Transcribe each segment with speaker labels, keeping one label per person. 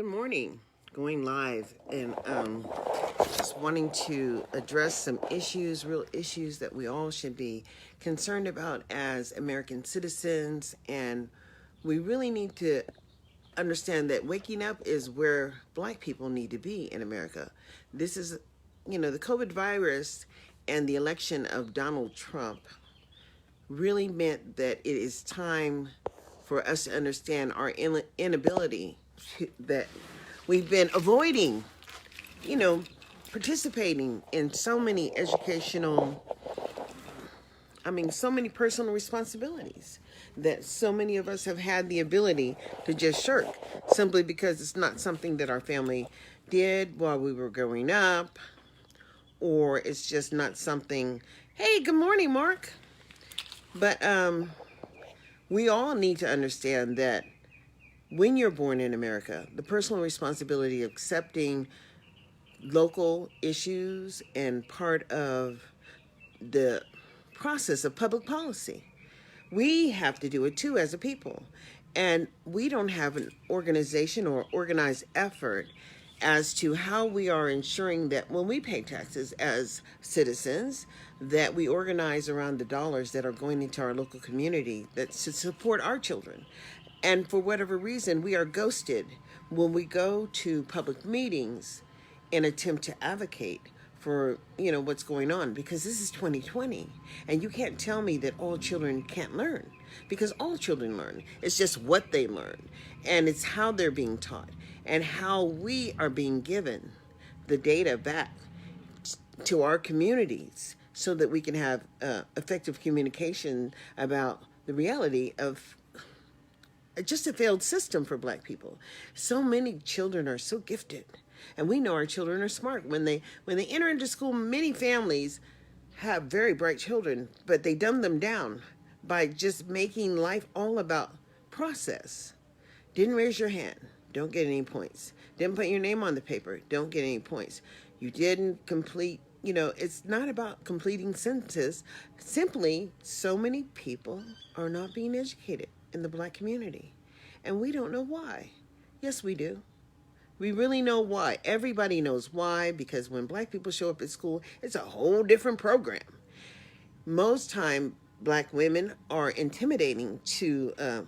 Speaker 1: Good morning. Going live and just wanting to address some issues, real issues that we all should be concerned about as American citizens. And we really need to understand that waking up is where Black people need to be in America. This is, the COVID virus and the election of Donald Trump really meant that it is time for us to understand our inability that we've been avoiding, you know, participating in so many so many personal responsibilities that so many of us have had the ability to just shirk simply because it's not something that our family did while we were growing up, or it's just not something. Hey, good morning, Mark. But we all need to understand that when you're born in America, the personal responsibility of accepting local issues and part of the process of public policy. We have to do it too as a people. And we don't have an organization or organized effort as to how we are ensuring that when we pay taxes as citizens, that we organize around the dollars that are going into our local community that to support our children. And for whatever reason, we are ghosted when we go to public meetings and attempt to advocate for what's going on, because this is 2020 and you can't tell me that all children can't learn, because all children learn. It's just what they learn, and it's how they're being taught and how we are being given the data back to our communities so that we can have effective communication about the reality of just a failed system for Black people. So many children are so gifted, and we know our children are smart. When they enter into school, many families have very bright children, but they dumb them down by just making life all about process. Didn't raise your hand, don't get any points. Didn't put your name on the paper, don't get any points. You didn't complete, it's not about completing sentences. Simply, so many people are not being educated in the Black community, and we don't know why. Yes, we do. We really know why. Everybody knows why, because when Black people show up at school, it's a whole different program. Most time, Black women are intimidating to,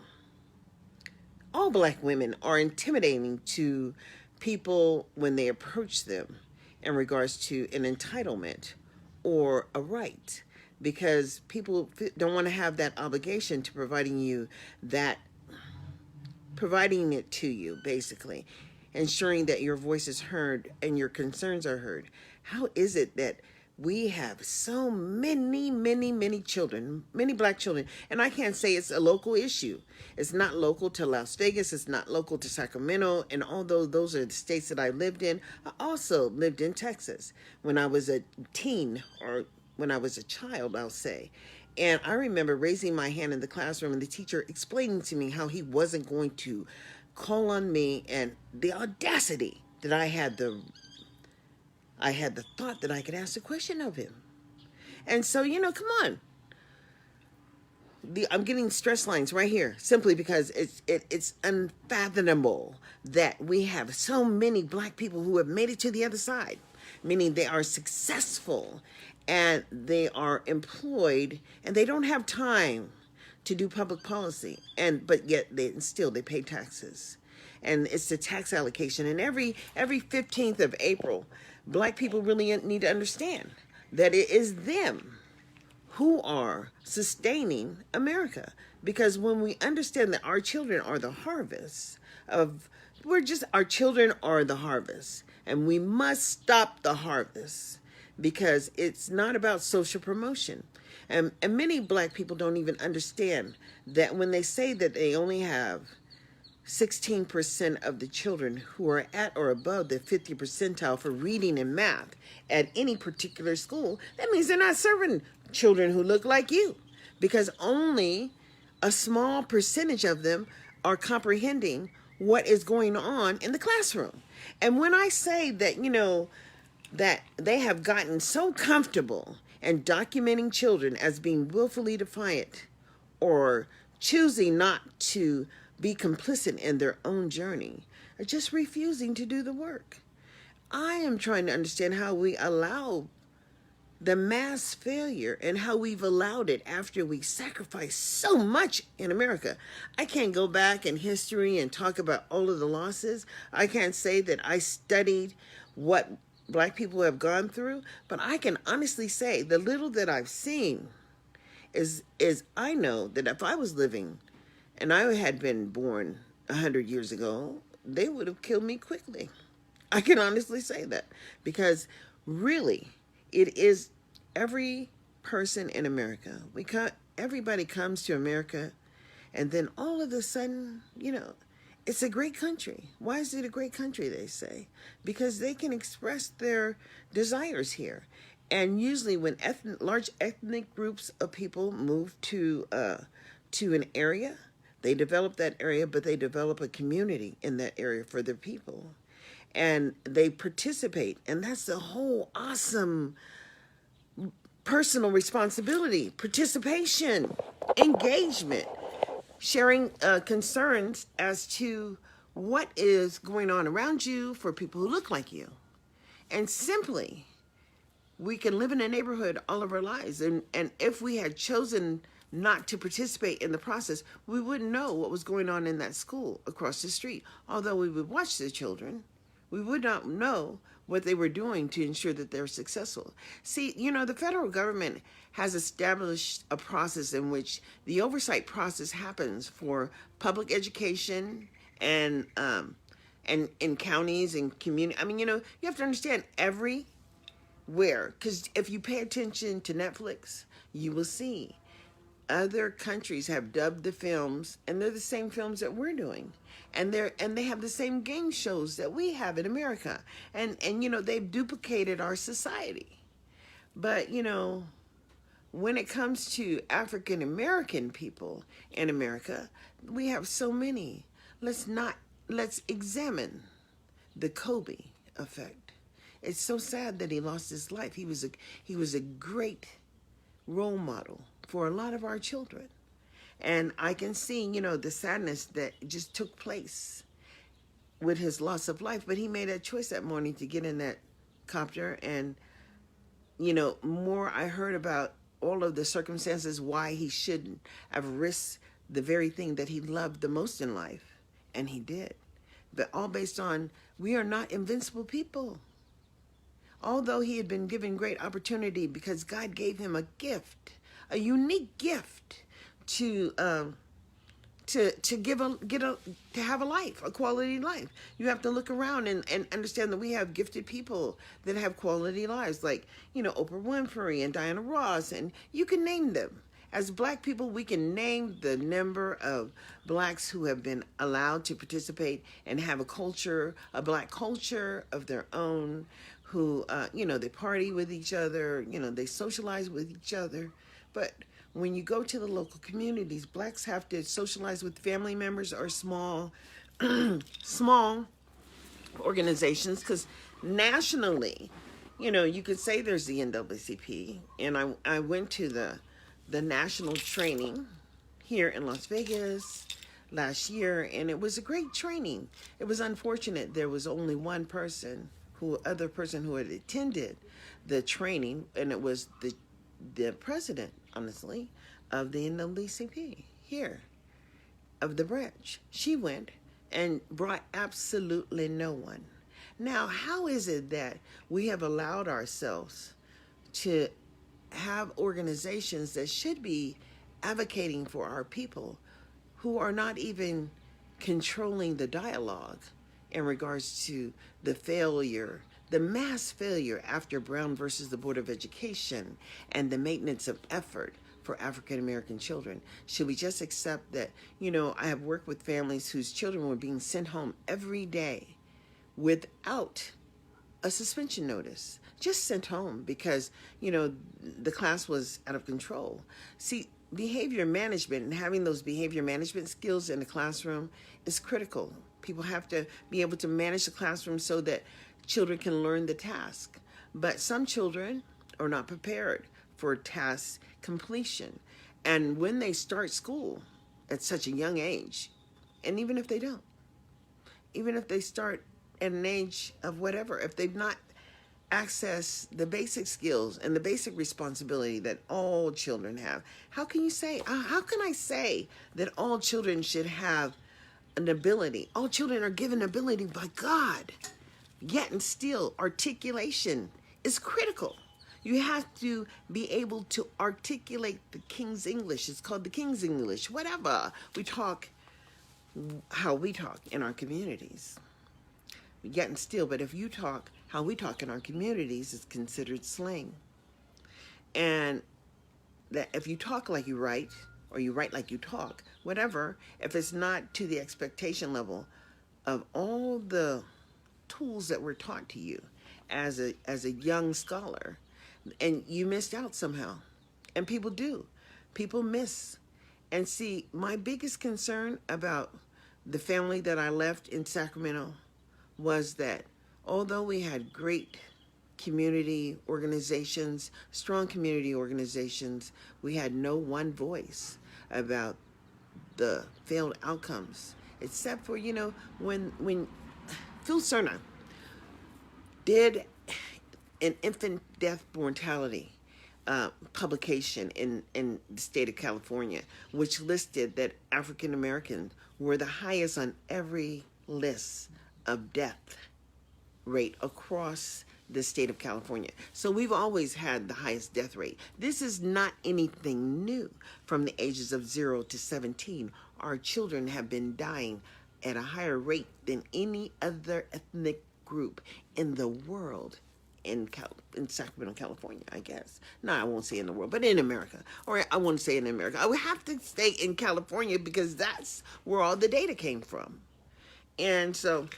Speaker 1: all Black women are intimidating to people when they approach them in regards to an entitlement or a right, because people don't want to have that obligation to providing it to you, basically, ensuring that your voice is heard and your concerns are heard. How is it that we have so many children, many Black children, and I can't say it's a local issue. It's not local to Las Vegas. It's not local to Sacramento. And although those are the states that I lived in, I also lived in Texas when I was a teen, or when I was a child, I'll say. And I remember raising my hand in the classroom and the teacher explaining to me how he wasn't going to call on me, and the audacity that I had the thought that I could ask a question of him. And so, come on. I'm getting stress lines right here simply because it's unfathomable that we have so many Black people who have made it to the other side, meaning they are successful and they are employed and they don't have time to do public policy, but yet they pay taxes, and it's the tax allocation. And every 15th of April, Black people really need to understand that it is them who are sustaining America. Because when we understand that our children are the harvest our children are the harvest, and we must stop the harvest, because it's not about social promotion. And many Black people don't even understand that when they say that they only have 16% of the children who are at or above the 50th percentile for reading and math at any particular school, that means they're not serving children who look like you, because only a small percentage of them are comprehending what is going on in the classroom. And when I say that, that they have gotten so comfortable and documenting children as being willfully defiant or choosing not to be complicit in their own journey, are just refusing to do the work. I am trying to understand how we allow the mass failure and how we've allowed it after we sacrificed so much in America. I can't go back in history and talk about all of the losses. I can't say that I studied what Black people have gone through, but I can honestly say the little that I've seen is I know that if I was living and I had been born 100 years ago, they would have killed me quickly. I can honestly say that because really, it is every person in America. Everybody comes to America, and then all of a sudden, it's a great country. Why is it a great country? They say because they can express their desires here, and usually when large ethnic groups of people move to an area, they develop that area, but they develop a community in that area for their people. And they participate, and that's the whole awesome personal responsibility, participation, engagement, sharing concerns as to what is going on around you for people who look like you. And simply, we can live in a neighborhood all of our lives. And if we had chosen not to participate in the process, we wouldn't know what was going on in that school across the street. Although we would watch the children, we would not know what they were doing to ensure that they're successful. See, the federal government has established a process in which the oversight process happens for public education and in counties and community. I mean, you have to understand everywhere, because if you pay attention to Netflix, you will see other countries have dubbed the films, and they're the same films that we're doing, and they have the same game shows that we have in America, and they've duplicated our society. But when it comes to African American people in America, we have so many. Let's examine the Kobe effect. It's so sad that he lost his life. He was a great role model for a lot of our children. And I can see, the sadness that just took place with his loss of life. But he made a choice that morning to get in that copter. And, more I heard about all of the circumstances why he shouldn't have risked the very thing that he loved the most in life. And he did. But all based on, we are not invincible people. Although he had been given great opportunity because God gave him a gift, a unique gift to have a life, a quality life. You have to look around and understand that we have gifted people that have quality lives, like Oprah Winfrey and Diana Ross, and you can name them. As Black people, we can name the number of Blacks who have been allowed to participate and have a Black culture of their own, who, they party with each other, they socialize with each other. But when you go to the local communities, Blacks have to socialize with family members or small organizations, because nationally, you could say there's the NAACP, and I went to the national training here in Las Vegas last year, and it was a great training. It was unfortunate there was only one other person who had attended the training, and it was the president, honestly, of the NAACP here, of the branch. She went and brought absolutely no one. Now, how is it that we have allowed ourselves to have organizations that should be advocating for our people who are not even controlling the dialogue in regards to the mass failure after Brown versus the Board of Education and the maintenance of effort for African American children? Should we just accept that, I have worked with families whose children were being sent home every day without a suspension notice, just sent home because, the class was out of control. See, behavior management and having those behavior management skills in the classroom is critical. People have to be able to manage the classroom so that children can learn the task. But some children are not prepared for task completion. And when they start school at such a young age, and even if they don't, even if they start at an age of whatever, if they've not access the basic skills and the basic responsibility that all children have. How can I say that all children should have an ability? All children are given ability by God. Yet and still, articulation is critical. You have to be able to articulate the King's English. It's called the King's English. Whatever. We talk how we talk in our communities. Yet and still, but if you talk how we talk in our communities, it's considered slang. And that if you talk like you write, or you write like you talk, whatever, if it's not to the expectation level of all the tools that were taught to you as a young scholar, and you missed out somehow. And people do. People miss. And see, my biggest concern about the family that I left in Sacramento was that although we had great community organizations, strong community organizations, we had no one voice about the failed outcomes, except for, when Phil Cerna did an infant death mortality publication in the state of California, which listed that African Americans were the highest on every list of death rate across the state of California. So we've always had the highest death rate. This is not anything new. From the ages of 0 to 17, our children have been dying at a higher rate than any other ethnic group in the world. In Sacramento, California, I guess. No, I won't say in the world, but in America. Or I won't say in America. I would have to stay in California because that's where all the data came from. And so,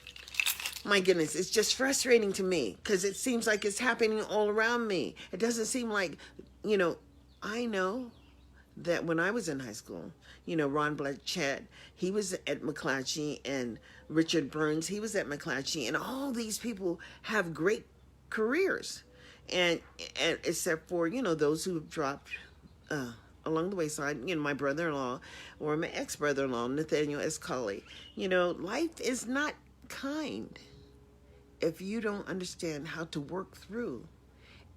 Speaker 1: my goodness, it's just frustrating to me because it seems like it's happening all around me. It doesn't seem like, I know that when I was in high school, Ron Blanchett, he was at McClatchy, and Richard Burns, he was at McClatchy, and all these people have great careers, and except for those who have dropped along the wayside, my brother-in-law or my ex-brother-in-law Nathaniel S. Colley. Life is not kind if you don't understand how to work through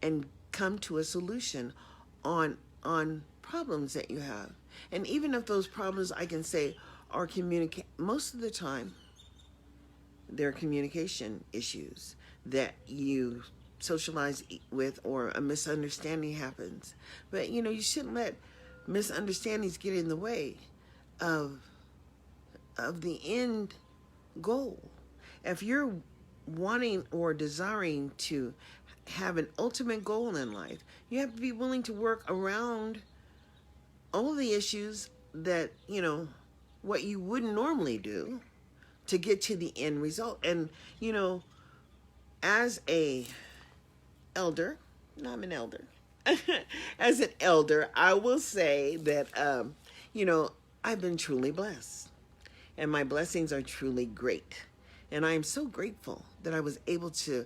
Speaker 1: and come to a solution on problems that you have. And even if those problems, I can say, are most of the time they're communication issues that you socialize with, or a misunderstanding happens. But you shouldn't let misunderstandings get in the way of the end goal. If you're wanting or desiring to have an ultimate goal in life, you have to be willing to work around all the issues that what you wouldn't normally do to get to the end result. And as a elder, no, I'm an elder. As an elder, I will say that, I've been truly blessed. And my blessings are truly great. And I am so grateful that I was able to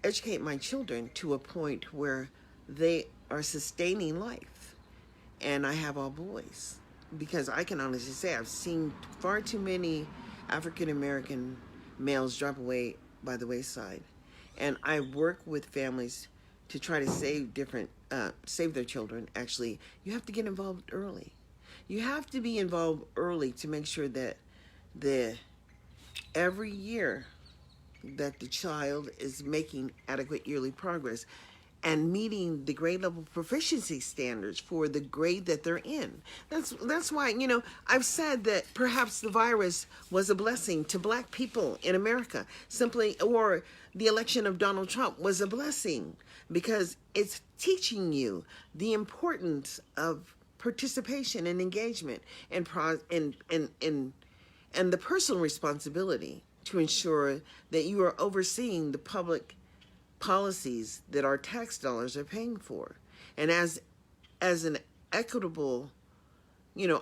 Speaker 1: educate my children to a point where they are sustaining life. And I have all boys. Because I can honestly say I've seen far too many African American males drop away by the wayside. And I work with families to try to save their children. Actually, you have to get involved early. You have to be involved early to make sure that every year that the child is making adequate yearly progress and meeting the grade level proficiency standards for the grade that they're in. That's why, I've said that perhaps the virus was a blessing to Black people in America, or the election of Donald Trump was a blessing because it's teaching you the importance of participation and engagement and the personal responsibility to ensure that you are overseeing the public policies that our tax dollars are paying for. And as an equitable,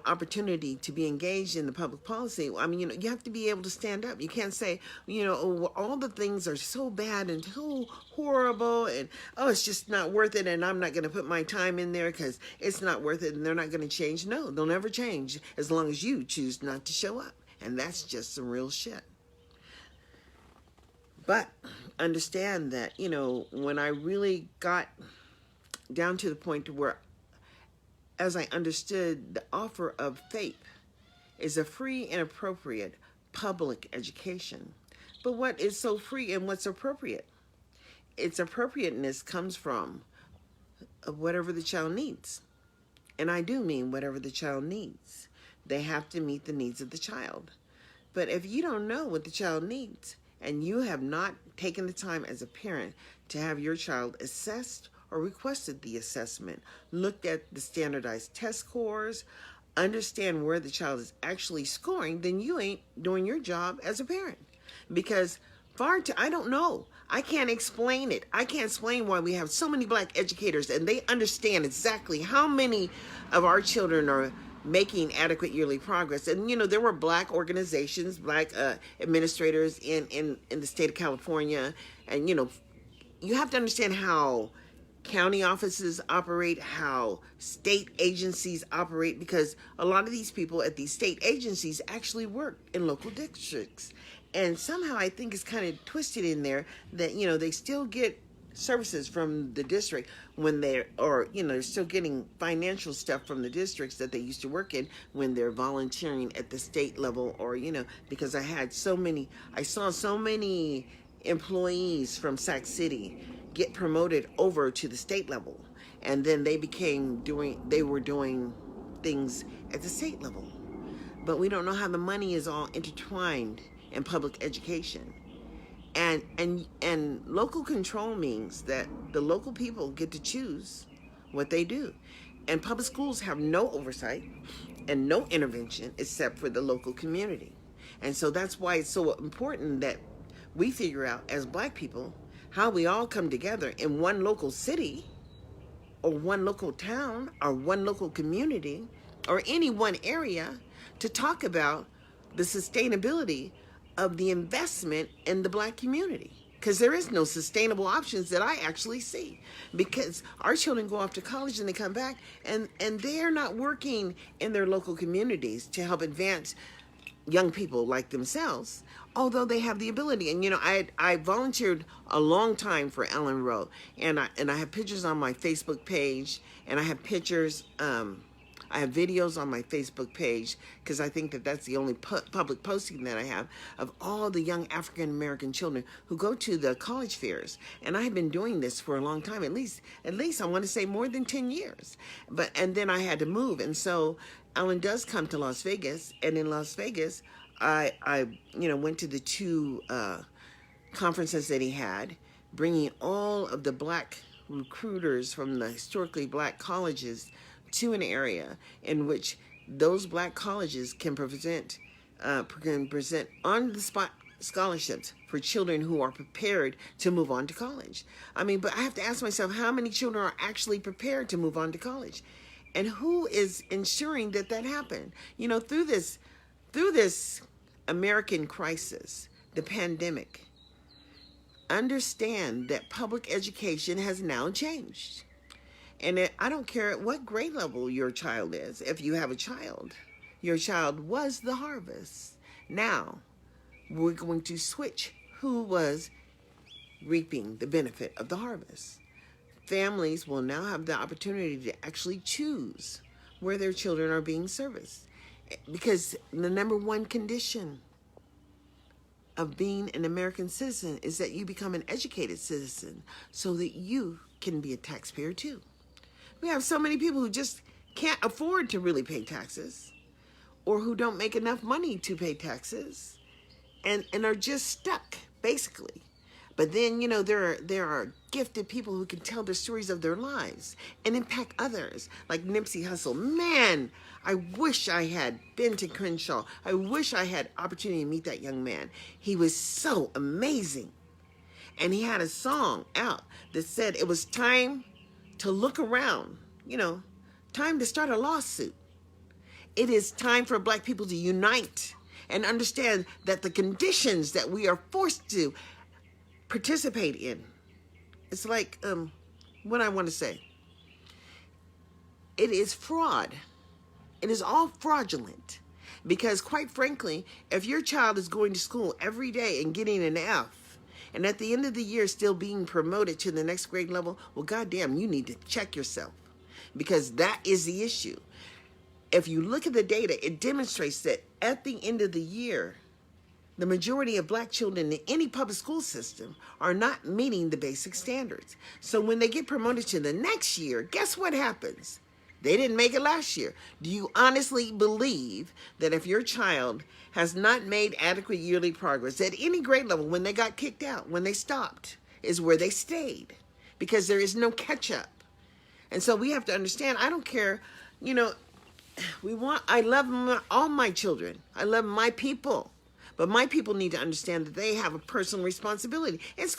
Speaker 1: opportunity to be engaged in the public policy, you have to be able to stand up. You can't say, all the things are so bad and so horrible and, it's just not worth it and I'm not going to put my time in there because it's not worth it and they're not going to change. No, they'll never change as long as you choose not to show up. And that's just some real shit. But understand that, when I really got down to the point to where, as I understood, the offer of FAPE is a free and appropriate public education. But what is so free and what's appropriate? Its appropriateness comes from whatever the child needs. And I do mean whatever the child needs. They have to meet the needs of the child. But if you don't know what the child needs, and you have not taken the time as a parent to have your child assessed or requested the assessment, looked at the standardized test scores, understand where the child is actually scoring, then you ain't doing your job as a parent. Because I don't know. I can't explain it. I can't explain why we have so many black educators and they understand exactly how many of our children are making adequate yearly progress. And, there were black organizations, black administrators in the state of California. And, you have to understand how county offices operate, how state agencies operate, because a lot of these people at these state agencies actually work in local districts. And somehow I think it's kind of twisted in there that, they still get services from the district when they're still getting financial stuff from the districts that they used to work in when they're volunteering at the state level, or, because I saw so many employees from Sac City get promoted over to the state level. And then they were doing things at the state level. But we don't know how the money is all intertwined in public education. And local control means that the local people get to choose what they do. And public schools have no oversight and no intervention except for the local community. And so that's why it's so important that we figure out as black people how we all come together in one local city or one local town or one local community or any one area to talk about the sustainability of the investment in the black community. Because there is no sustainable options that I actually see. Because our children go off to college and they come back and they're not working in their local communities to help advance young people like themselves, although they have the ability. And I volunteered a long time for Ellen Rowe, and I have pictures on my Facebook page, and I have pictures, I have videos on my Facebook page, because I think that that's the only public posting that I have of all the young African American children who go to the college fairs. And I have been doing this for a long time, at least I want to say more than 10 years. And then I had to move, and so Ellen does come to Las Vegas, and in Las Vegas, I went to the two conferences that he had, bringing all of the black recruiters from the historically black colleges to an area in which those black colleges can present on-the-spot scholarships for children who are prepared to move on to college. But I have to ask myself, how many children are actually prepared to move on to college? And who is ensuring that happen? Through this American crisis, the pandemic, understand that public education has now changed. And I don't care at what grade level your child is. If you have a child, your child was the harvest. Now, we're going to switch who was reaping the benefit of the harvest. Families will now have the opportunity to actually choose where their children are being serviced. Because the number one condition of being an American citizen is that you become an educated citizen so that you can be a taxpayer too. We have so many people who just can't afford to really pay taxes, or who don't make enough money to pay taxes, and are just stuck, basically. But then, there are gifted people who can tell the stories of their lives and impact others, like Nipsey Hussle. Man, I wish I had been to Crenshaw. I wish I had opportunity to meet that young man. He was so amazing. And he had a song out that said it was time to look around, time to start a lawsuit. It is time for black people to unite and understand that the conditions that we are forced to participate in, it's like, what I want to say, it is fraud. It is all fraudulent, Because quite frankly, if your child is going to school every day and getting an F, and at the end of the year still being promoted to the next grade level, well, goddamn, you need to check yourself. Because that is the issue. If you look at the data, it demonstrates that at the end of the year, the majority of black children in any public school system are not meeting the basic standards. So when they get promoted to the next year, guess what happens? They didn't make it last year. Do you honestly believe that if your child has not made adequate yearly progress at any grade level, when they got kicked out, when they stopped, is where they stayed? Because there is no catch up. And so we have to understand, I don't care, I love all my children. I love my people. But my people need to understand that they have a personal responsibility. It's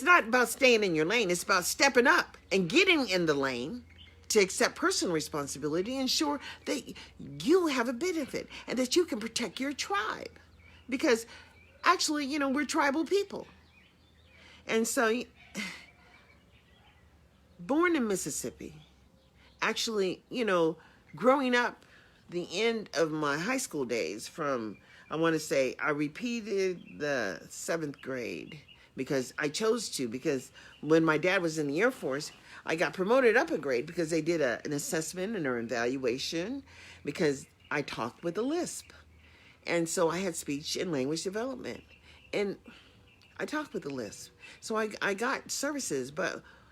Speaker 1: not about staying in your lane. It's about stepping up and getting in the lane to accept personal responsibility and ensure that you have a benefit and that you can protect your tribe. Because actually, we're tribal people. And so, born in Mississippi, actually, growing up, the end of my high school days I repeated the 7th grade because I chose to, because when my dad was in the Air Force, I got promoted up a grade because they did an assessment and an evaluation because I talked with a lisp. And so I had speech and language development. And I talked with a lisp. So I got services,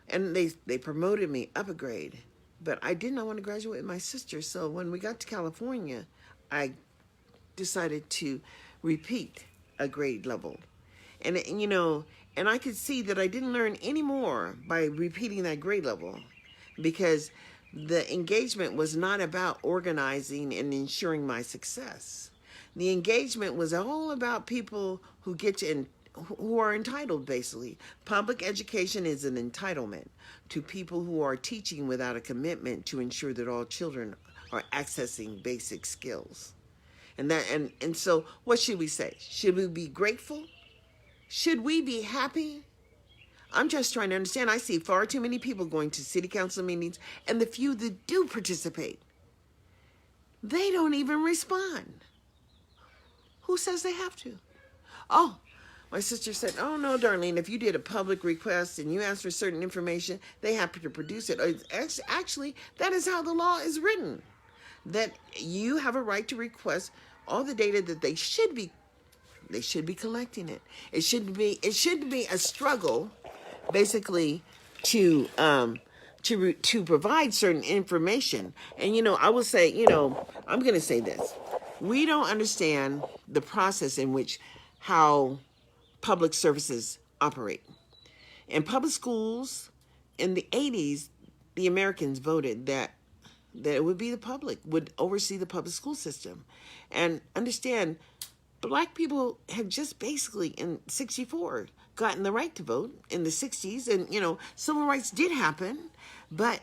Speaker 1: and they promoted me up a grade. But I did not want to graduate with my sister. So when we got to California, I decided to repeat a grade level. And I could see that I didn't learn any more by repeating that grade level, because the engagement was not about organizing and ensuring my success. The engagement was all about people who who are entitled, basically. Public education is an entitlement to people who are teaching without a commitment to ensure that all children are accessing basic skills. And so what should we say? Should we be grateful? Should we be happy? I'm just trying to understand. I see far too many people going to city council meetings, and the few that do participate, they don't even respond. Who says they have to? Oh, my sister said, oh no, Darlene, if you did a public request and you asked for certain information, they have to produce it. Actually, that is how the law is written, that you have a right to request all the data that they should be collecting it. It shouldn't be a struggle, basically, to provide certain information. And I will say, I'm going to say this: we don't understand the process in which how public services operate. In public schools, in the 80s, the Americans voted that it would be the public would oversee the public school system. And understand, black people had just basically in 1964 gotten the right to vote in the 60s, and civil rights did happen, but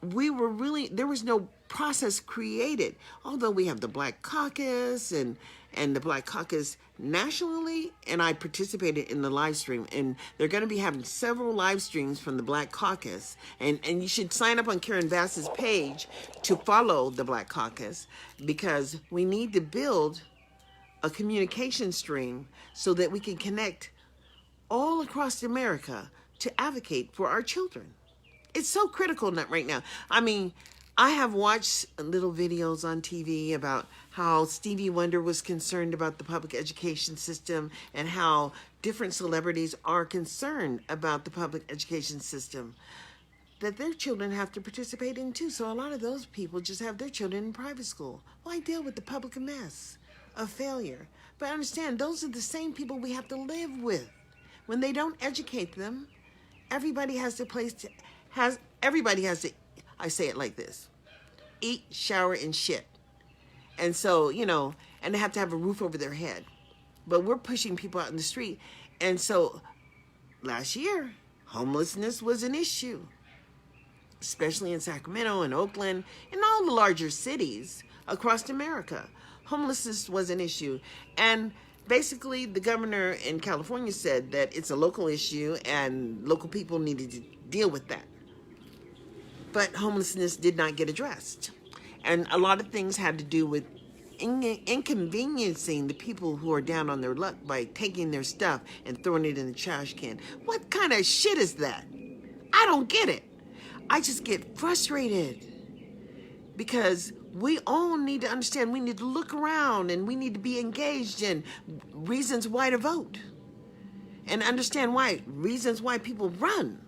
Speaker 1: there was no process created. Although we have the Black Caucus and the Black Caucus nationally, and I participated in the live stream, and they're going to be having several live streams from the Black Caucus, and you should sign up on Karen Bass's page to follow the Black Caucus, because we need to build a communication stream so that we can connect all across America to advocate for our children. It's so critical right now. I mean, I have watched little videos on TV about how Stevie Wonder was concerned about the public education system and how different celebrities are concerned about the public education system that their children have to participate in too. So a lot of those people just have their children in private school. Why deal with the public mess of failure? But understand, those are the same people we have to live with. When they don't educate them, everybody has to, I say it like this: eat, shower, and shit. And so, and they have to have a roof over their head. But we're pushing people out in the street. And so last year, homelessness was an issue, especially in Sacramento and Oakland and all the larger cities across America. Homelessness was an issue. And basically, the governor in California said that it's a local issue and local people needed to deal with that. But homelessness did not get addressed. And a lot of things had to do with inconveniencing the people who are down on their luck by taking their stuff and throwing it in the trash can. What kind of shit is that? I don't get it. I just get frustrated because we all need to understand, we need to look around and we need to be engaged in reasons why to vote and understand reasons why people run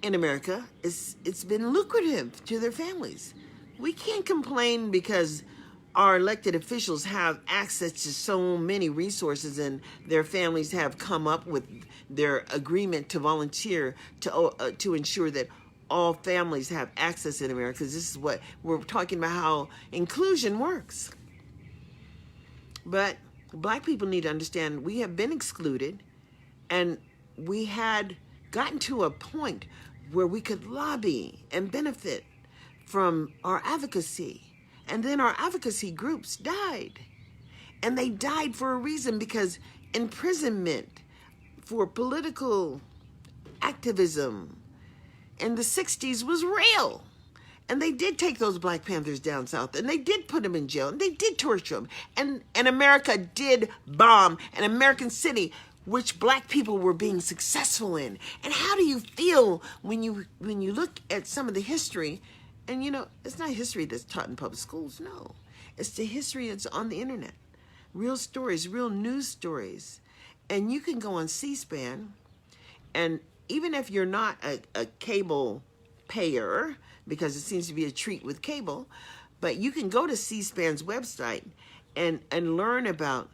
Speaker 1: in America. It's been lucrative to their families. We can't complain because our elected officials have access to so many resources and their families have come up with their agreement to volunteer to ensure that all families have access in America. Because this is what we're talking about, how inclusion works. But Black people need to understand we have been excluded, and we had gotten to a point where we could lobby and benefit from our advocacy. And then our advocacy groups died. And they died for a reason, because imprisonment for political activism in the 60s was real. And they did take those Black Panthers down south, and they did put them in jail, and they did torture them. And America did bomb an American city which Black people were being successful in. And how do you feel when you look at some of the history? And it's not history that's taught in public schools, no. It's the history that's on the internet. Real stories, real news stories. And you can go on C-SPAN, and even if you're not a cable payer, because it seems to be a treat with cable, but you can go to C-SPAN's website and learn about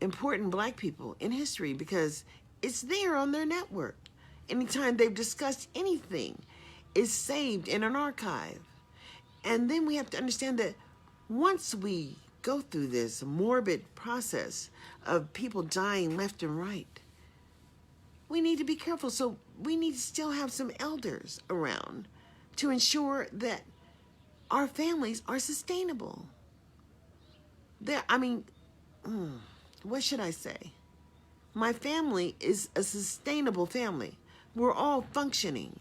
Speaker 1: important Black people in history, because it's there on their network. Anytime they've discussed anything, is saved in an archive. And then we have to understand that once we go through this morbid process of people dying left and right, we need to be careful. So we need to still have some elders around to ensure that our families are sustainable. What should I say? My family is a sustainable family. We're all functioning.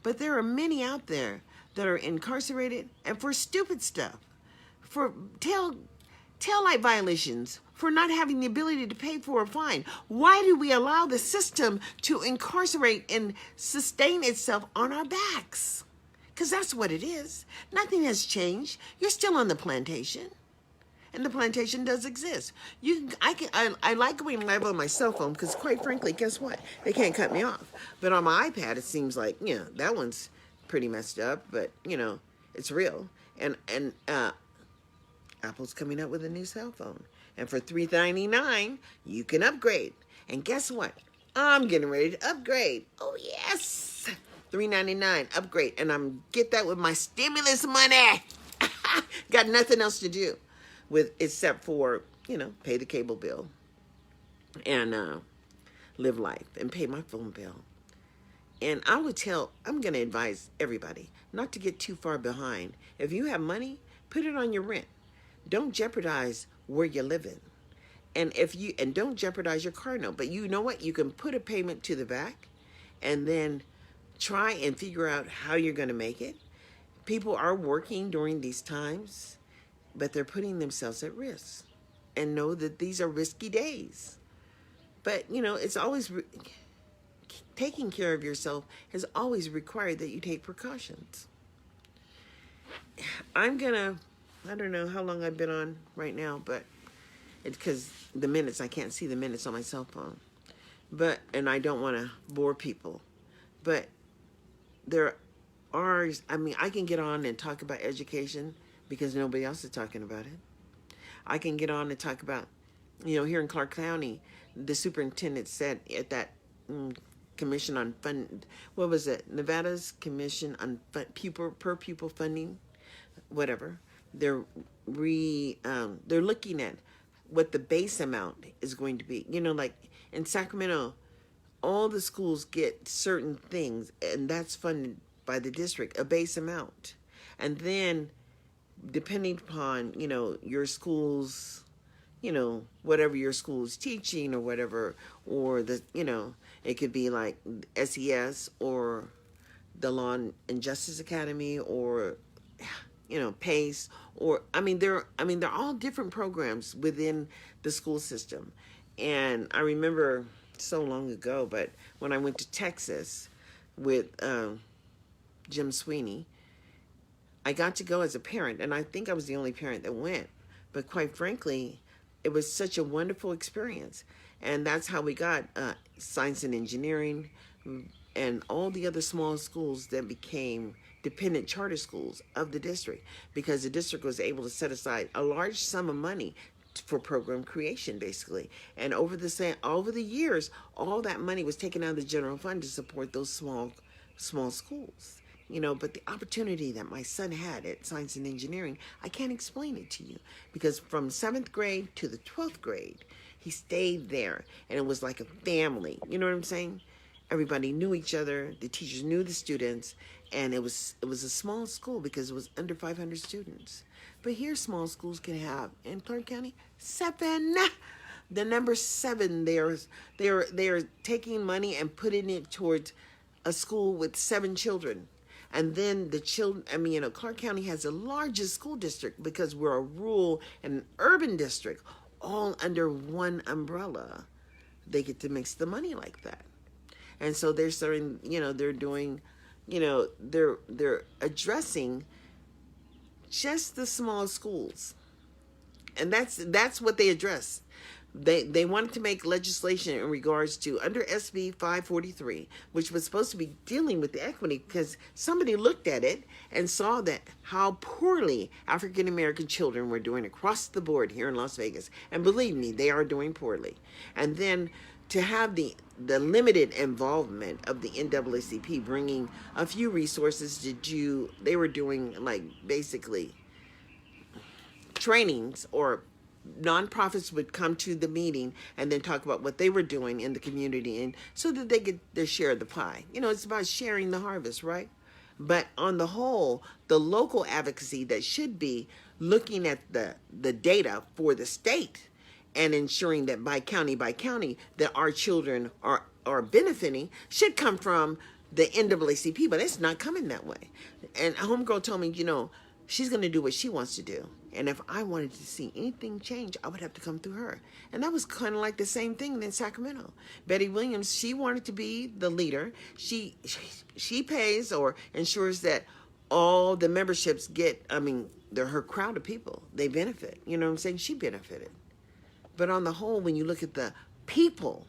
Speaker 1: But there are many out there that are incarcerated, and for stupid stuff, for tail light violations, for not having the ability to pay for a fine. Why do we allow the system to incarcerate and sustain itself on our backs? Because that's what it is. Nothing has changed. You're still on the plantation. And the plantation does exist. I like going live on my cell phone because, quite frankly, guess what? They can't cut me off. But on my iPad, it seems like, that one's pretty messed up, but it's real. And Apple's coming up with a new cell phone, and for $399, you can upgrade. And guess what? I'm getting ready to upgrade. Oh yes, $399 upgrade, and I'm get that with my stimulus money. Got nothing else to do except for pay the cable bill and live life and pay my phone bill. And I'm going to advise everybody not to get too far behind. If you have money, put it on your rent. Don't jeopardize where you're living. And don't jeopardize your car note. But you know what? You can put a payment to the back and then try and figure out how you're going to make it. People are working during these times, but they're putting themselves at risk, and know that these are risky days. But, it's always, taking care of yourself has always required that you take precautions. I don't know how long I've been on right now, but it's because I can't see the minutes on my cell phone. And I don't want to bore people. But I can get on and talk about education because nobody else is talking about it. I can get on and talk about, here in Clark County, the superintendent said at that commission on what was it? Nevada's commission on per pupil funding, whatever. They're looking at what the base amount is going to be. Like in Sacramento, all the schools get certain things, and that's funded by the district, a base amount. And then depending upon, your school's, whatever your school is teaching or whatever, or it could be like SES or the Law and Justice Academy, or PACE, or they're all different programs within the school system. And I remember so long ago, but when I went to Texas with Jim Sweeney, I got to go as a parent, and I think I was the only parent that went. But quite frankly, it was such a wonderful experience. And that's how we got science and engineering and all the other small schools that became dependent charter schools of the district, because the district was able to set aside a large sum of money for program creation, basically. And over the years, all that money was taken out of the general fund to support those small schools. But the opportunity that my son had at science and engineering, I can't explain it to you, because from 7th grade to the 12th grade, he stayed there, and it was like a family. You know what I'm saying? Everybody knew each other. The teachers knew the students, and it was a small school because it was under 500 students. But here, small schools can have in Clark County 7. The number 7. They're taking money and putting it towards a school with 7 children. And then the children, Clark County has the largest school district because we're a rural and urban district, all under one umbrella. They get to mix the money like that. And so they're starting, they're doing, they're addressing just the small schools. And that's what they address. They wanted to make legislation in regards to under SB 543, which was supposed to be dealing with the equity, because somebody looked at it and saw that how poorly African American children were doing across the board here in Las Vegas. And believe me, they are doing poorly. And then to have the limited involvement of the NAACP bringing a few resources to do, they were doing like basically trainings, or nonprofits would come to the meeting and then talk about what they were doing in the community, and so that they get their share of the pie. It's about sharing the harvest, right? But on the whole, the local advocacy that should be looking at the data for the state and ensuring that by county that our children are benefiting should come from the NAACP, but it's not coming that way. And a homegirl told me, she's going to do what she wants to do. And if I wanted to see anything change, I would have to come through her. And that was kind of like the same thing in Sacramento. Betty Williams, she wanted to be the leader. She pays or ensures that all the memberships get, her crowd of people, they benefit. You know what I'm saying? She benefited. But on the whole, when you look at the people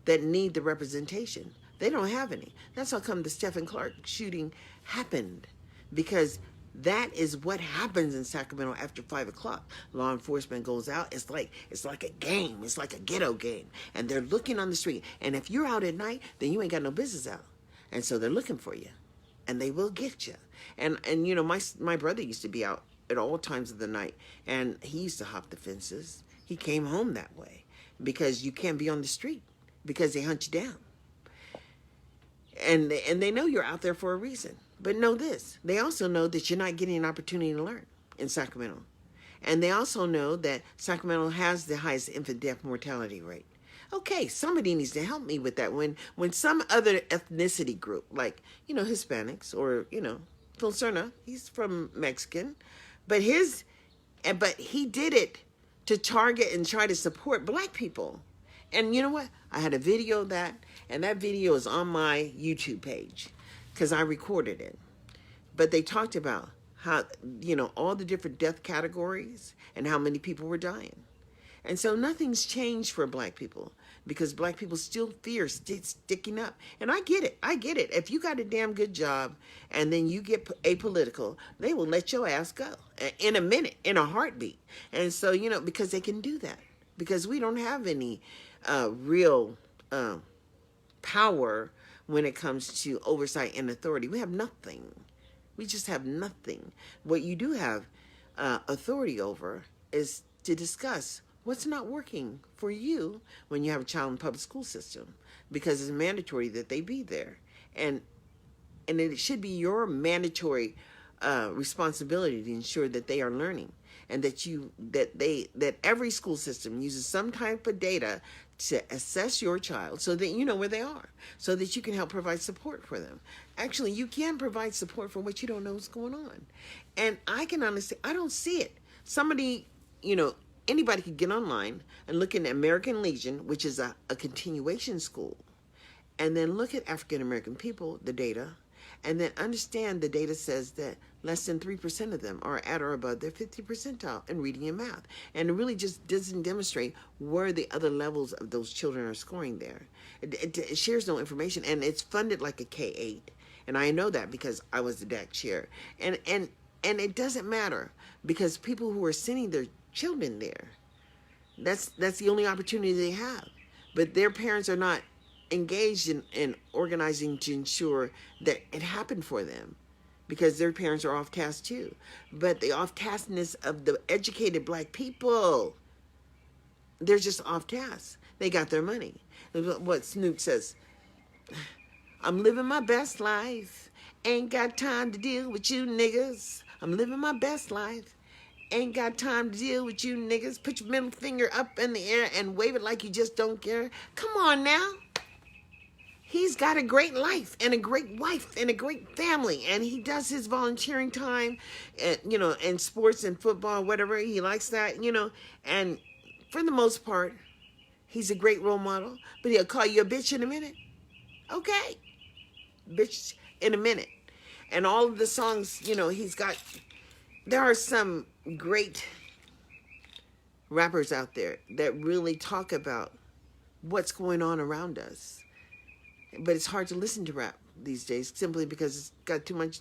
Speaker 1: that need the representation, they don't have any. That's how come the Stephen Clark shooting happened, because that is what happens in Sacramento after 5 o'clock. Law enforcement goes out. It's like a game. It's like a ghetto game. And they're looking on the street. And if you're out at night, then you ain't got no business out. And so they're looking for you. And they will get you. And my brother used to be out at all times of the night. And he used to hop the fences. He came home that way. Because you can't be on the street. Because they hunt you down. And they know you're out there for a reason. But know this, they also know that you're not getting an opportunity to learn in Sacramento. And they also know that Sacramento has the highest infant death mortality rate. Okay, somebody needs to help me with that. When some other ethnicity group, like, Hispanics, or, Phil Cerna, he's from Mexican, but he did it to target and try to support black people. And you know what? I had a video of that, and that video is on my YouTube page, because I recorded it. But they talked about how, all the different death categories and how many people were dying. And so nothing's changed for black people, because black people still fear sticking up. And I get it. If you got a damn good job and then you get apolitical, they will let your ass go in a minute, in a heartbeat. And so, because they can do that, because we don't have any real power when it comes to oversight and authority. We have nothing. We just have nothing. What you do have authority over is to discuss what's not working for you when you have a child in the public school system, because it's mandatory that they be there. And it should be your mandatory responsibility to ensure that they are learning, and that every school system uses some type of data to assess your child so that you know where they are, so that you can help provide support for them. Actually, you can provide support for what you don't know is going on. And I can honestly, I don't see it. Somebody, you know, anybody could get online and look in American Legion, which is a continuation school, and then look at African American people, the data, and then understand the data says that less than 3% of them are at or above their 50th percentile in reading and math. And it really just doesn't demonstrate where the other levels of those children are scoring there. It shares no information, and it's funded like a K-8. And I know that because I was the DAC chair. And it doesn't matter, because people who are sending their children there, that's the only opportunity they have. But their parents are not engaged in organizing to ensure that it happened for them, because their parents are off task too. But the off taskness of the educated black people, they're just off task. They got their money. What Snoop says, I'm living my best life, ain't got time to deal with you niggas. I'm living my best life, ain't got time to deal with you niggas. Put your middle finger up in the air and wave it like you just don't care. Come on now. He's got a great life and a great wife and a great family, and he does his volunteering time, you know, in sports and football, whatever. He likes that, you know, and for the most part, he's a great role model. But he'll call you a bitch in a minute. Okay, bitch in a minute. And all of the songs, you know, he's got. There are some great rappers out there that really talk about what's going on around us. But it's hard to listen to rap these days simply because it's got too much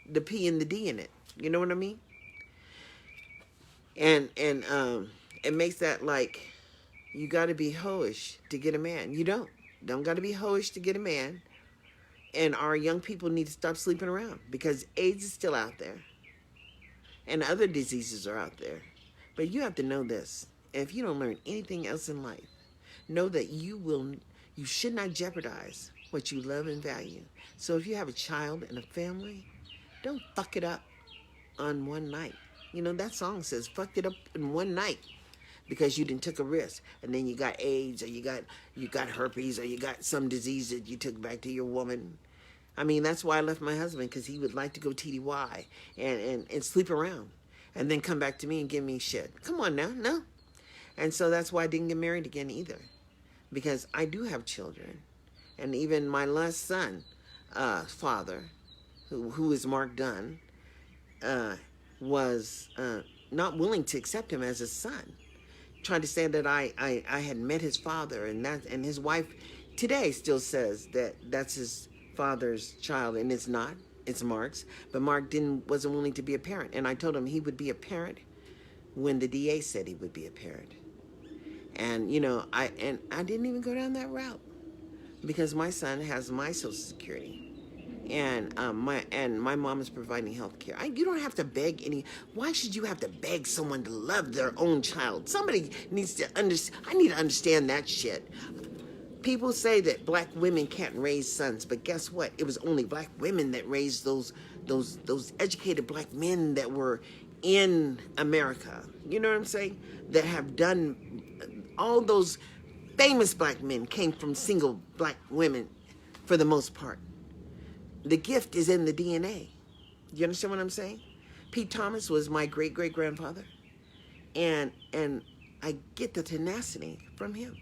Speaker 1: the P and the D in it. You know what I mean? And it makes that like you got to be hoish to get a man. You don't got to be hoish to get a man. And our young people need to stop sleeping around, because AIDS is still out there and other diseases are out there. But you have to know this. If you don't learn anything else in life, know that you should not jeopardize what you love and value. So if you have a child and a family, don't fuck it up on one night. You know, that song says, fucked it up in one night because you didn't took a risk. And then you got AIDS, or you got herpes, or you got some disease that you took back to your woman. I mean, that's why I left my husband, because he would like to go TDY and sleep around and then come back to me and give me shit. Come on now, no. And so that's why I didn't get married again either, because I do have children. And even my last son, father, who is Mark Dunn, was not willing to accept him as a son. Tried to say that I had met his father, and his wife today still says that that's his father's child, and it's not. It's Mark's. But Mark wasn't willing to be a parent, and I told him he would be a parent when the DA said he would be a parent. And you know, I didn't even go down that route, because my son has my Social Security, and my mom is providing health care. You don't have to beg any. Why should you have to beg someone to love their own child? Somebody needs to understand. I need to understand that shit. People say that black women can't raise sons, but guess what? It was only black women that raised those educated black men that were in America. You know what I'm saying? That have done all those. Famous black men came from single black women for the most part. The gift is in the DNA. You understand what I'm saying? Pete Thomas was my great-great-grandfather. And I get the tenacity from him,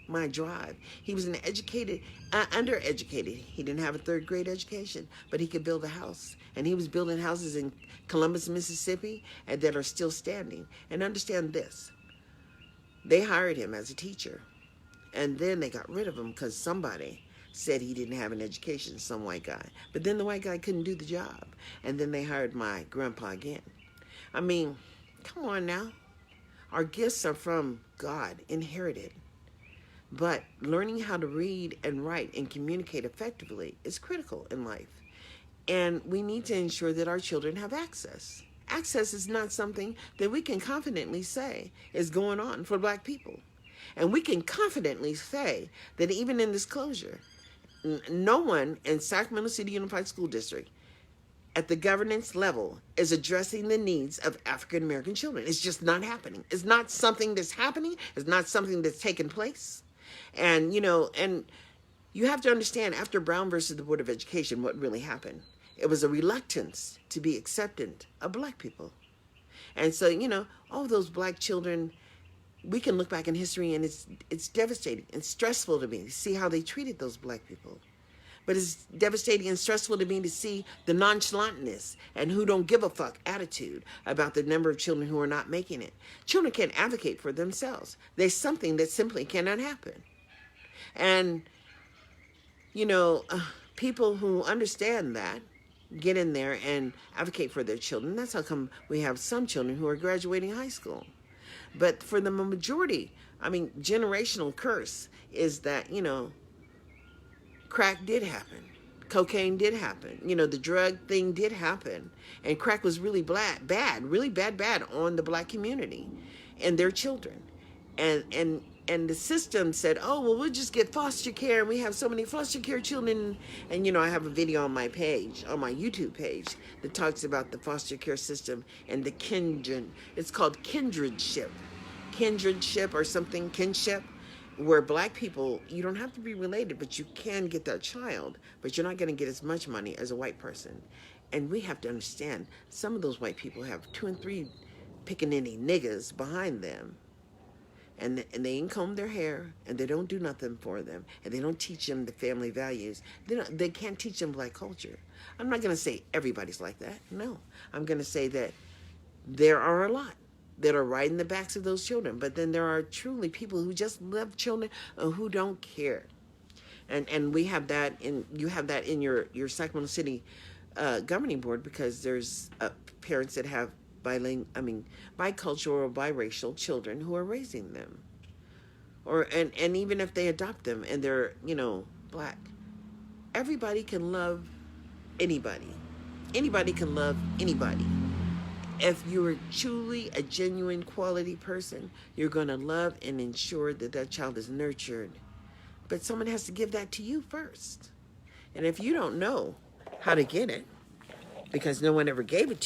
Speaker 1: my drive. He was an educated, undereducated. He didn't have a third-grade education, but he could build a house. And he was building houses in Columbus, Mississippi, and that are still standing. And understand this. They hired him as a teacher. And then they got rid of him because somebody said he didn't have an education, some white guy. But then the white guy couldn't do the job. And then they hired my grandpa again. I mean, come on now. Our gifts are from God, inherited. But learning how to read and write and communicate effectively is critical in life. And we need to ensure that our children have access. Access is not something that we can confidently say is going on for black people. And we can confidently say that even in this closure, no one in Sacramento City Unified School District at the governance level is addressing the needs of African American children. It's just not happening. It's not something that's happening. It's not something that's taken place. And, you know, and you have to understand, after Brown versus the Board of Education, what really happened. It was a reluctance to be acceptant of black people. And so, you know, all those black children, we can look back in history and it's devastating and stressful to me to see how they treated those black people. But it's devastating and stressful to me to see the nonchalantness and who don't give a fuck attitude about the number of children who are not making it. Children can't advocate for themselves. There's something that simply cannot happen. And, you know, people who understand that get in there and advocate for their children. That's how come we have some children who are graduating high school. But for the majority, I mean, generational curse is that, you know, crack did happen. Cocaine did happen. You know, the drug thing did happen. And crack was really really bad on the black community and their children. And the system said, oh, well, we'll just get foster care. And we have so many foster care children. And, you know, I have a video on my page, on my YouTube page, that talks about the foster care system and the kindred. It's called kindredship. Kindredship or something, kinship, where black people, you don't have to be related, but you can get that child, but you're not going to get as much money as a white person. And we have to understand, some of those white people have 2 and 3 pickaninny niggas behind them. And they ain't comb their hair, and they don't do nothing for them, and they don't teach them the family values. They can't teach them black culture. I'm not going to say everybody's like that. No. I'm going to say that there are a lot that are riding the backs of those children. But then there are truly people who just love children and who don't care. And we have that you have that in your Sacramento City governing board, because there's parents that have bicultural or biracial children who are raising them. And even if they adopt them and they're, you know, black, everybody can love anybody. Anybody can love anybody. If you're truly a genuine quality person, you're going to love and ensure that that child is nurtured. But someone has to give that to you first. And if you don't know how to get it, because no one ever gave it to you,